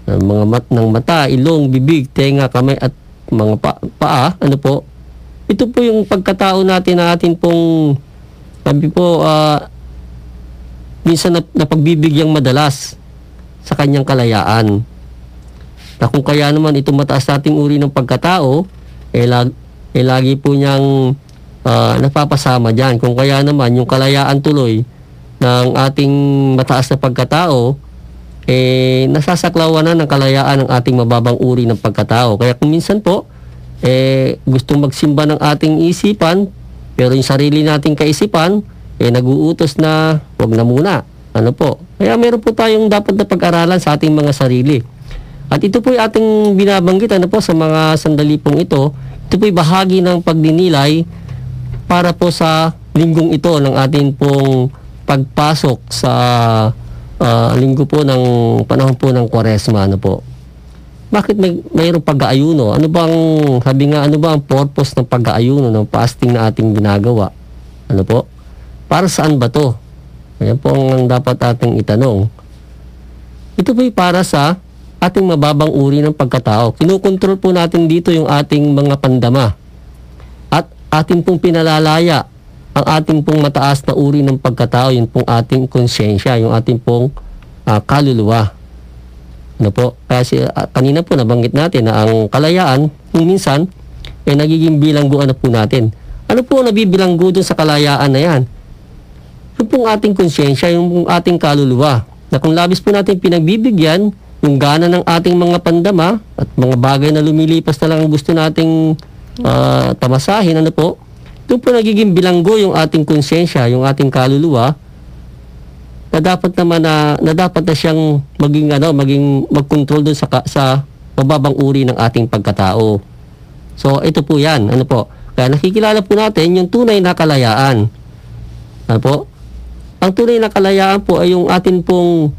mga ng mata, ilong, bibig, tenga, kamay at mga paa, ito po yung pagkatao natin na atin pong minsan napagbibigyang madalas sa kanyang kalayaan. Na kung kaya naman itong mataas nating uri ng pagkatao, lagi po niyang napapasama dyan. Kung kaya naman yung kalayaan tuloy ng ating mataas na pagkatao, nasasaklawan na ng kalayaan ng ating mababang uri ng pagkatao. Kaya kung minsan po, gustong magsimba ng ating isipan, pero yung sarili nating kaisipan, nag-uutos na wag na muna. Kaya meron po tayong dapat na pag-aralan sa ating mga sarili. At ito po yung ating binabanggit sa mga sandali pong ito. Ito po yung bahagi ng pagdinilay para po sa linggong ito ng ating pong pagpasok sa linggo po ng panahon po ng Kwaresma. Bakit mayroong pag-aayuno? Ano ba ang purpose ng pag-aayuno, ng fasting na ating ginagawa? Para saan ba to? Ayan po ang dapat ating itanong. Ito po para sa ating mababang uri ng pagkatao. Kinukontrol po natin dito yung ating mga pandama. At ating pong pinalalaya ang ating pong mataas na uri ng pagkatao, yung pong ating konsyensya, yung ating pong kaluluwa. Kasi kanina po nabanggit natin na ang kalayaan, kung minsan, nagiging bilangguan na po natin. Ano po nabibilanggo dun sa kalayaan na yan? Yung pong ating konsyensya, yung pong ating kaluluwa. Na kung labis po natin pinagbibigyan, yung gana ng ating mga pandama at mga bagay na lumilipas na lang ang gusto nating tamasahin, doon po nagiging bilanggo yung ating konsyensya, yung ating kaluluwa, na dapat naman na dapat na siyang maging magkontrol doon sa mababang uri ng ating pagkatao. So ito po 'yan, Kaya nakikilala po natin yung tunay na kalayaan. Ang tunay na kalayaan po ay yung atin pong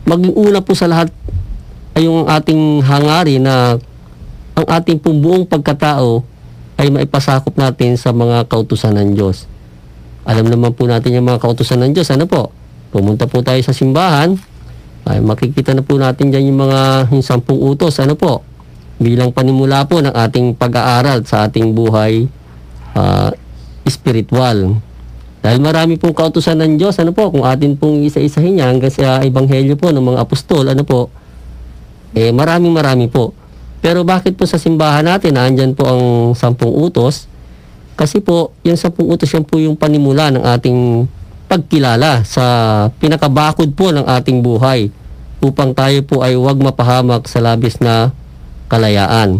maging una po sa lahat ay yung ating hangarin na ang ating pong buong pagkatao ay maipasakop natin sa mga kautusan ng Diyos. Alam naman po natin yung mga kautusan ng Diyos. Pumunta po tayo sa simbahan, ay makikita na po natin dyan yung 10 utos. Bilang panimula po ng ating pag-aaral sa ating buhay spiritual. Dahil marami pong kautusan ng Diyos, kung atin pong isa-isahin niya hanggang sa ebanghelyo po ng mga apostol, marami po. Pero bakit po sa simbahan natin, andyan po ang 10 utos? Kasi po, yung 10 utos yan po yung panimula ng ating pagkilala sa pinakabakod po ng ating buhay upang tayo po ay huwag mapahamak sa labis na kalayaan.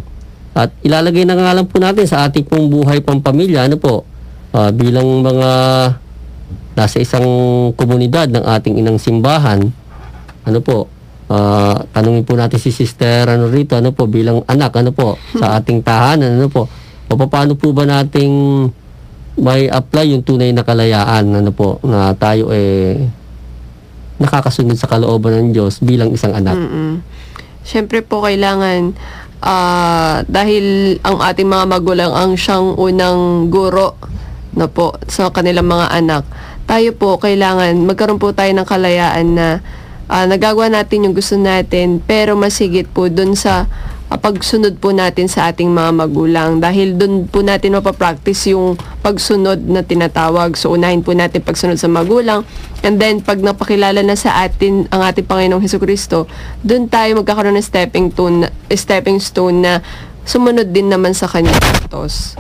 At ilalagay na nga lang po natin sa ating pong buhay pampamilya, ano po, bilang mga nasa isang komunidad ng ating inang simbahan, ano po, tanungin po natin si Sister ano rito, ano po, bilang anak, ano po, sa ating tahanan, ano po, o paano po ba nating may apply yung tunay na kalayaan, ano po, na tayo nakakasunod sa kalooban ng Diyos bilang isang anak. Siyempre po kailangan dahil ang ating mga magulang ang siyang unang guro na po sa kanilang mga anak, tayo po kailangan magkaroon po tayo ng kalayaan na nagagawa natin yung gusto natin, pero masigit po dun sa pagsunod po natin sa ating mga magulang, dahil dun po natin mapapractice yung pagsunod na tinatawag. So unahin po natin pagsunod sa magulang, and then pag napakilala na sa atin ang ating Panginoong Hesukristo, dun tayo magkakaroon ng stepping stone na sumunod din naman sa kanyang utos.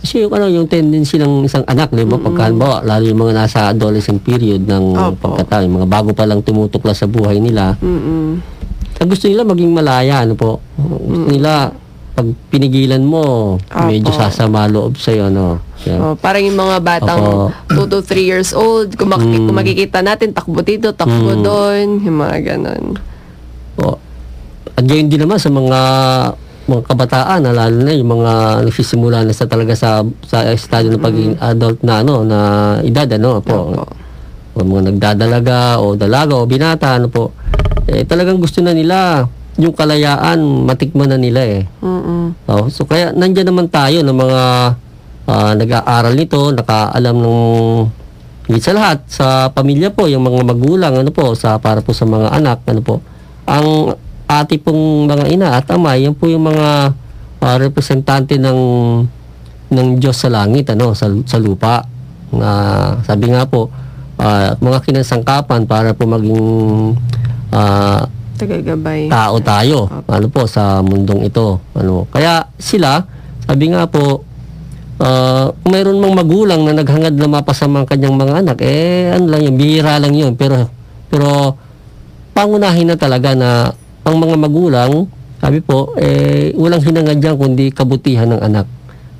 Kasi yung tendency ng isang anak, di ba? Pagka, lalo yung mga nasa adolescent period ng pagkatao, yung mga bago pa lang tumutuklas sa buhay nila, gusto nila maging malaya, ano po. Gusto nila, pag pinigilan mo, medyo sasama loob sa'yo, no? Yeah. Parang yung mga batang 2 to 3 years old, kung makikita natin, takbo dito, takbo doon, yung mga ganon. At gayon din naman sa mga kabataan, lalo na yung mga nagsisimula na talaga sa estado ng pagiging adult na na edad, ano po. O mga nagdadalaga o dalaga o binata, ano po. Talagang gusto na nila yung kalayaan, matikman na nila so kaya nandiyan naman tayo ng mga nag-aaral nito, nakaalam ng higit sa lahat sa pamilya po, yung mga magulang, ano po, para po sa mga anak, ano po. Ang ati pong mga ina at ama, yan po yung mga representante ng Diyos sa langit, ano, sa lupa. Sabi nga po, mga kinasangkapan para po maging tagagabay tao tayo, ano po, sa mundong ito, ano. Kaya sila, sabi nga po, kung mayroon mang magulang na naghangad na mapasama ang kanyang mga anak, ano lang yun, bihira lang yun, pero pangunahin na talaga na ang mga magulang, sabi po, walang hinangad dyan kundi kabutihan ng anak.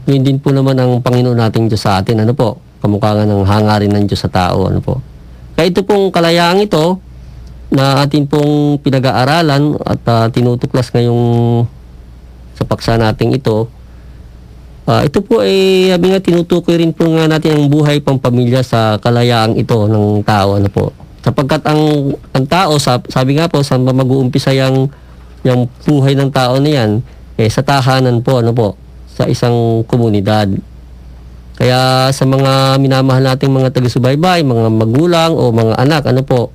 Yun din po naman ang Panginoon nating Diyos sa atin, ano po, kamukha nga ng hangarin ng Diyos sa tao, ano po. Kaya ito pong kalayaang ito, na atin pong pinag-aaralan at tinutuklas ngayong sa paksa nating ito, ito po sabi nga, tinutukoy rin po nga natin ang buhay pampamilya sa kalayaang ito ng tao, ano po. Sapagkat ang tao, sabi nga po, saan ba mag-uumpisa yung buhay ng tao na yan? Sa tahanan po, ano po, sa isang komunidad. Kaya sa mga minamahal nating mga taga-subaybay, mga magulang o mga anak, ano po,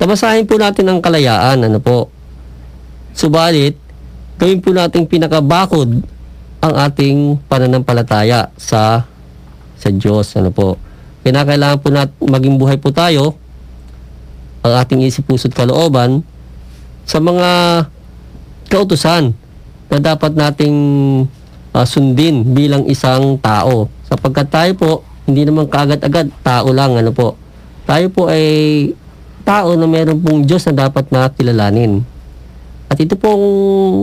tabasahin po natin ang kalayaan, ano po. Subalit, gawin po nating pinakabakod ang ating pananampalataya sa Diyos, ano po. Kailangan po natin maging buhay po tayo, ang ating isip, puso't kalooban sa mga kautusan na dapat nating sundin bilang isang tao. Sapagkat tayo po, hindi naman kaagad-agad tao lang, ano po. Tayo po ay tao na meron pong Diyos na dapat na kilalanin. At ito pong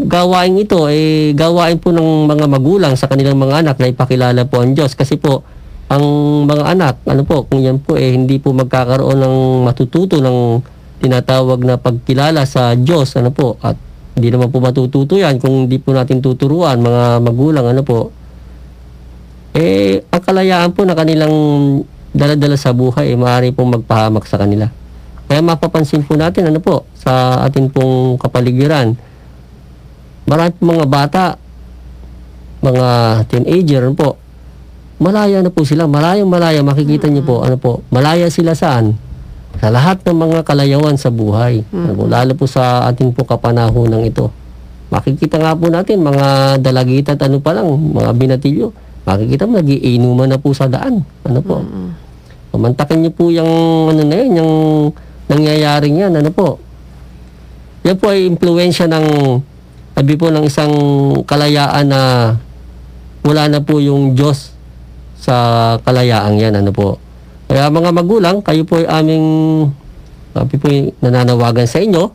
gawain ito ay gawain po ng mga magulang sa kanilang mga anak na ipakilala po ang Diyos. Kasi po, ang mga anak, ano po, kung yan po hindi po magkakaroon ng matututo ng tinatawag na pagkilala sa Diyos, ano po, at hindi naman po matututo yan kung hindi po natin tuturuan, mga magulang, ano po, ang kalayaan po na kanilang daladala sa buhay, maaari pong magpahamak sa kanila. Kaya mapapansin po natin, ano po, sa ating pong kapaligiran, marami po mga bata, mga teenager, ano po, malaya na po sila, malaya, makikita niyo po, ano po, malaya sila saan? Sa lahat ng mga kalayawan sa buhay. Ano po, lalo po sa ating po kapanahonang ito. Makikita nga po natin, mga dalagita at ano pa lang, mga binatilyo, makikita mo, nag-iinuman na po sa daan. Ano po. Pamantakin niyo po yung, ano na yun, yung nangyayaring yan, ano po. Yan po ay impluensya ng, sabi po, ng isang kalayaan na wala na po yung Diyos sa kalayaang yan, ano po. Kaya mga magulang, kayo po ay kami po ay nananawagan sa inyo.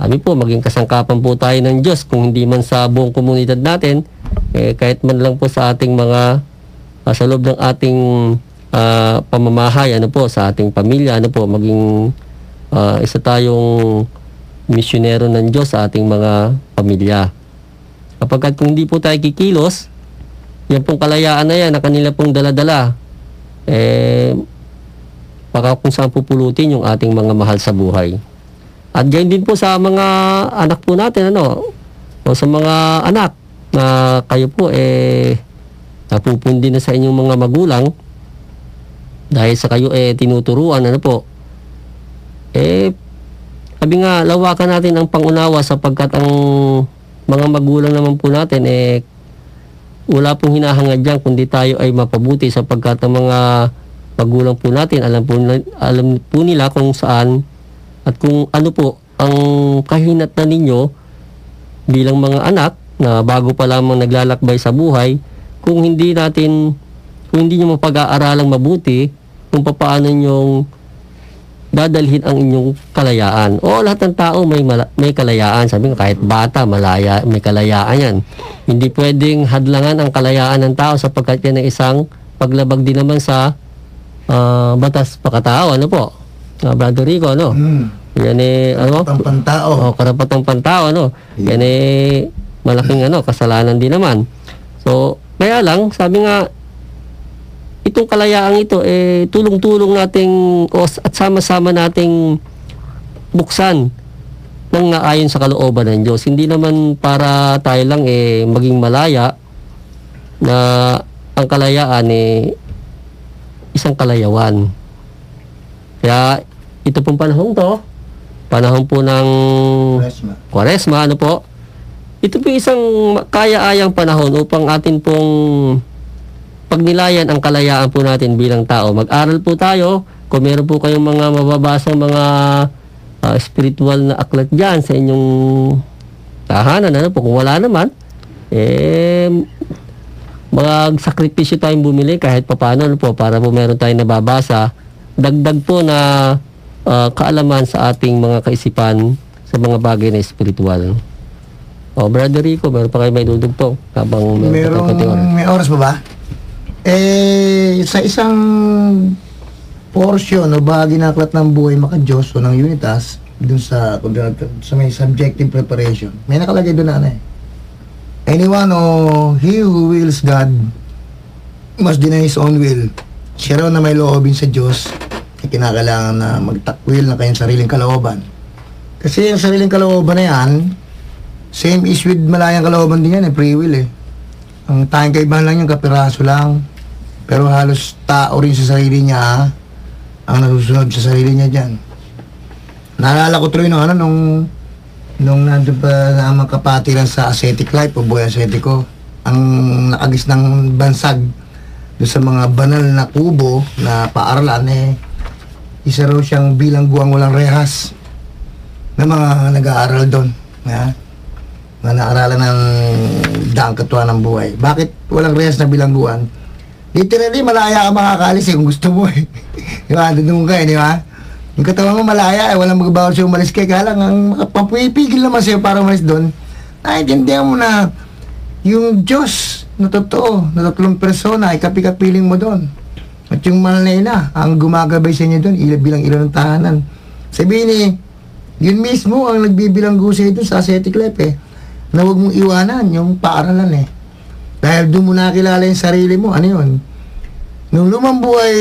Kami po, maging kasangkapan po tayo ng Diyos, kung hindi man sa buong komunidad natin, kahit man lang po sa ating mga, sa loob ng ating pamamahay, sa ating pamilya, maging isa tayong misyonero ng Diyos sa ating mga pamilya. Kapag kung hindi po tayo kikilos, yan pong kalayaan na yan na kanila pong daladala, baka kung saan pupulutin yung ating mga mahal sa buhay. At ganyan din po sa mga anak po natin, o sa mga anak na kayo po napupundi na sa inyong mga magulang dahil sa kayo tinuturuan, sabi nga, lawakan natin ang pangunawa sapagkat ang mga magulang naman po natin wala pong hinahangad dyan kundi tayo ay mapabuti sapagkat ang mga magulang po natin alam po nila kung saan at kung ano po ang kahinatnan ninyo bilang mga anak na bago pa lamang naglalakbay sa buhay, kung hindi nyo mapag-aaralang mabuti kung paano nyong dadalhin ang inyong kalayaan. O lahat ng tao may kalayaan. Sabi nga, kahit bata, may kalayaan yan. Hindi pwedeng hadlangan ang kalayaan ng tao sapagkat yan ay isang paglabag din naman sa batas pakatao. Brother Rico, Yan Karapatang pantao. Karapatang pantao, Yan malaking kasalanan din naman. So, kaya lang, sabi nga, itong kalayaang ito, tulong-tulong nating at sama-sama nating buksan ng ayon sa kalooban ng Diyos. Hindi naman para tayo lang maging malaya na ang kalayaan isang kalayawan. Kaya ito pong panahon po ng Kwaresma, ito po isang kaya-ayang panahon upang atin pong pagnilayan ang kalayaan po natin bilang tao. Mag-aral po tayo. Kung meron po kayong mga mababasang mga spiritual na aklat dyan sa inyong tahanan, kung wala naman, mag-sakripisyo tayong bumili kahit papaano, para po meron tayong nababasa. Dagdag po na kaalaman sa ating mga kaisipan sa mga bagay na spiritual. Brother Rico, meron pa kayo may dudugtong habang may oras pa ba? Sa isang portion o bahagi ng aklat ng buhay maka-Diyos o ng Unitas, dun sa may subjective preparation, may nakalagay doon na anyone he who wills God must deny his own will. Siya raw na may loobin sa Diyos ay kinakailangan na magtakwil na kayong sariling kalooban. Kasi yung sariling kalooban na yan, same is with malayang kalooban din yan, free will Ang tanging kaibahan lang yung kapiraso lang. Pero halos tao rin sa sarili niya ang nasusunod sa sarili niya dyan. Naalala ko tuloy nung nandun pa na ang kapatiran sa ascetic life o buhay ascetico, ang nakagis ng bansag doon sa mga banal na kubo na paaralan isa raw siyang bilangguang walang rehas na mga nag-aaral doon. Na naaralan ng daang katuan ng buhay. Bakit walang rehas na bilangguan? Literally, malaya ka makakalis kung gusto mo Di ba? Doon ka di ba? Yung katawan mo malaya, walang magbawal siya umalis kaya lang, ang mapapipigil naman sa'yo para umalis doon, naiintindihan mo na yung Diyos na totoo, na tatlong persona, ay kapi-kapiling mo doon. At yung mahal na ina, ang gumagabay sa inyo doon, bilang ilan ng tahanan. Sabihin yun mismo ang nagbibilanggo sa'yo doon sa ascetic life na huwag mong iwanan yung paaralan Dahil doon mo nakilala yung sarili mo, yun? Nung lumang buhay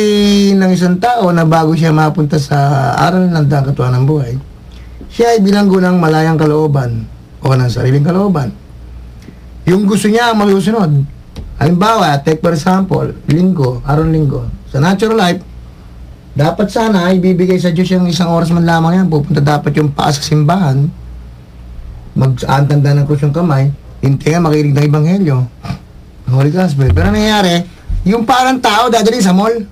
ng isang tao na bago siya mapunta sa aral ng daang katuan ng buhay, siya ay bilanggo ng malayang kalooban o ng sariling kalooban. Yung gusto niya ang malusunod. Halimbawa, take for example, araw-linggo. Sa natural life, dapat sana ibibigay sa Diyos yung isang oras man lamang yan. Pupunta dapat yung paa sa simbahan, mag-aantanda ng krus yung kamay, hintayin makinig ng ebanghelyo. Holy Gospel. Pero nangyayari, yung parang tao dadalhin sa mall.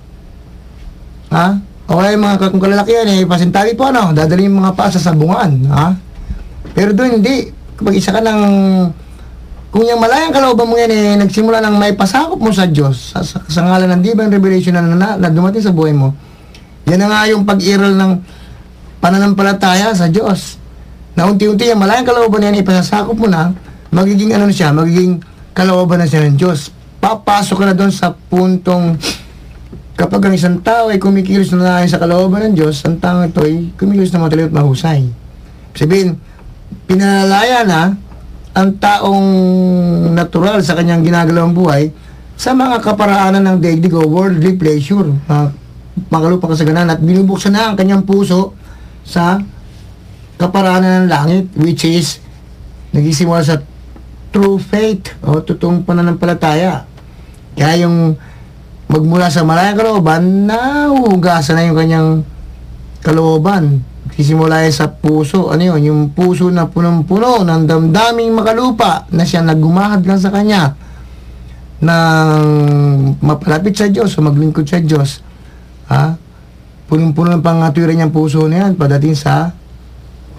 O kaya yung mga kung kalalakihan pasintali po dadalhin yung mga paa sa sabungan. Pero doon hindi. Kapag isa ka ng kung yung malayang kalooban mo yan nagsimula ng may pasakop mo sa Diyos, sa ngalan ng divine revelation na dumating sa buhay mo, yan na nga yung pag-iral ng pananampalataya sa Diyos. Na unti-unti yung malayang kalooban yan, ipasasakop mo na, magiging magiging kalooban na siya ng Diyos. Papasok ka na doon sa puntong kapag ang isang tao ay kumikilos na sa kalooban ng Diyos, ang tao ito ay kumikilos na matalino at mahusay. Sabihin, pinalalaya na ang taong natural sa kanyang ginagawang buhay sa mga kaparaanan ng daigdig o worldly pleasure, makalupang kasaganan, at binubuksan na ang kanyang puso sa kaparaanan ng langit, which is nagsisimula sa true faith o totoong pananampalataya. Kaya yung magmula sa malayang kalooban, nahuhugasan na yung kanyang kalooban. Sisimula sa puso. Ano yun? Yung puso na punong-puno ng damdaming makalupa na siya naggumahad lang sa kanya ng mapalapit sa Diyos o maglingkod sa Diyos. Punong-puno ng pangatwiran niyang puso na yan padating sa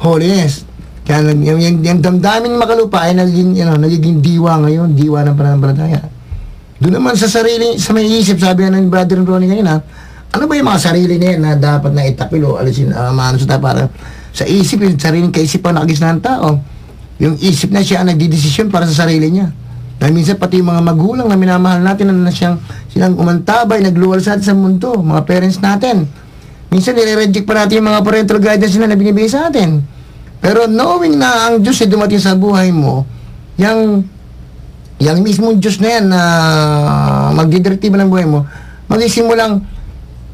holiness. Kaya yung damdaming makalupa ay nagiging diwa ngayon. Diwa ng pananampalataya. Doon naman sa sarili, sa may isip, sabi nga ng Brother Ronnie ngayon, ano ba yung mga sarili na yan na dapat na itapilo, alisin, para sa isip, yung sariling kaisipan na nakagis ng tao. Yung isip na siya ang nagdidesisyon para sa sarili niya. Na minsan pati yung mga magulang na minamahal natin na silang umantabay, nagluwalsat sa mundo, mga parents natin. Minsan nire-reject pa natin yung mga parental guidance na binibigay sa atin. Pero knowing na ang Diyos ay dumating sa buhay mo, yung mismong Diyos na yan na magdidirektiba ng buhay mo, magsimulang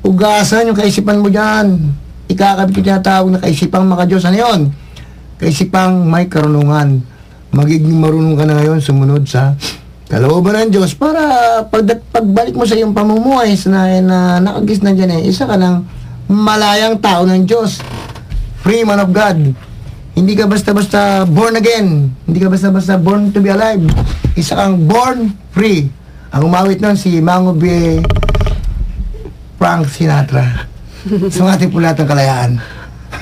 ugasan yung kaisipan mo dyan. Ikakabit yung tinatawag na kaisipang makadiyos. Ano yun? Kaisipang may karunungan. Magiging marunong ka na ngayon sumunod sa kalooban ng Diyos para pagbalik mo sa iyong pamumuhay na nakagis na dyan isa ka ng malayang tao ng Diyos. Free man of God. Hindi ka basta-basta born again. Hindi ka basta-basta born to be alive. Isa kang born free. Ang umawit nun si Mango B. Frank Sinatra. Sa ating pulatang kalayaan.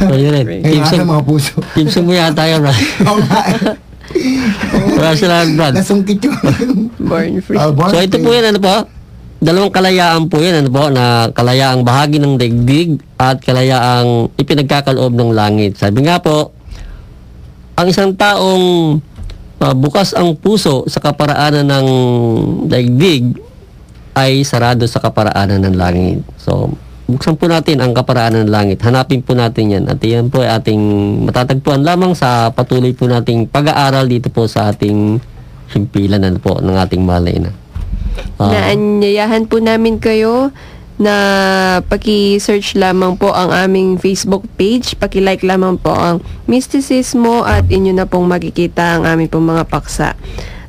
So, yun Ngayon mga puso. Teamsong mo yata yun, Brad. Oo nga Wala sila, Brad. Nasungkit yun. Born free. So, ito po yan, dalawang kalayaan po yan, na kalayaang bahagi ng daigdig at kalayaang ipinagkakaloob ng langit. Sabi nga po, ang isang taong bukas ang puso sa kaparaanan ng daigdig ay sarado sa kaparaanan ng langit. So, buksan po natin ang kaparaanan ng langit. Hanapin po natin yan. At yan po ay ating matatagpuan lamang sa patuloy po nating pag-aaral dito po sa ating himpilan po ng ating mahal na ina. Naanyayahan po namin kayo na paki-search lamang po ang aming Facebook page. Paki-like lamang po ang Mistisismo at inyo na pong makikita ang aming pong mga paksa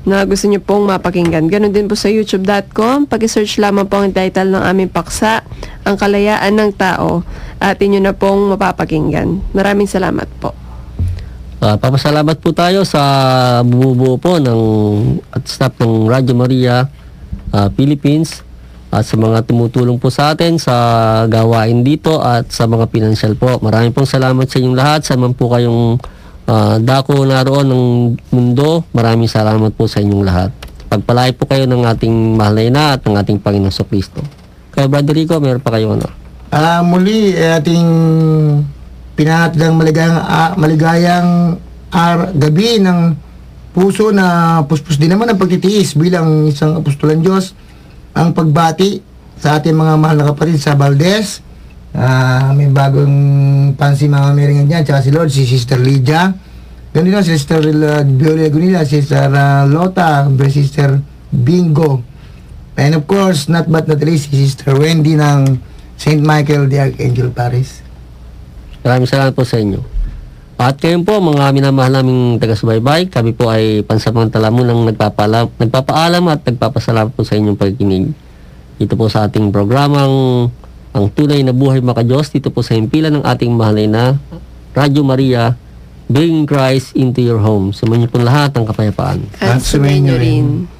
na gusto nyo pong mapakinggan. Ganon din po sa youtube.com. Paki-search lamang po ang title ng aming paksa, Ang Kalayaan ng Tao, at inyo na pong mapapakinggan. Maraming salamat po. Papasalamat po tayo sa bumubuo po at staff ng Radio Maria Philippines at sa mga tumutulong po sa atin sa gawain dito at sa mga pinansyal po. Maraming pong salamat sa inyong lahat. Saan man po kayong dako naroon ng mundo, maraming salamat po sa inyong lahat. Pagpalay po kayo ng ating mahal na ina at ng ating Panginoon sa Kristo. Kaya Brother Rico, meron pa kayo muli ating pinahatid ang maligayang gabi ng puso na puspos din naman ang pagtitiis bilang isang apostolan Diyos. Ang pagbati sa ating mga mahal na kapatid sa Valdez. May bagong pansi mga Meringan dyan, tsaka si Lord, si Sister Lydia. Ganun din si Sister Viola Gunilla, Sister Lota, Sister Bingo. And of course, not but not least, si Sister Wendy ng St. Michael the Archangel Paris. Maraming salamat po sa inyo. At kayo po, mga minamahal naming taga-subaybay, kami po ay pansamantala munang nagpapaalam at nagpapasalamat po sa inyong pagkikinig. Dito po sa ating programang Ang Tunay na Buhay Makadiyos, dito po sa himpilan ng ating mahal na Radio Maria, Bring Christ into your home. Sumainyo po lahat ng kapayapaan. At sumainyo rin.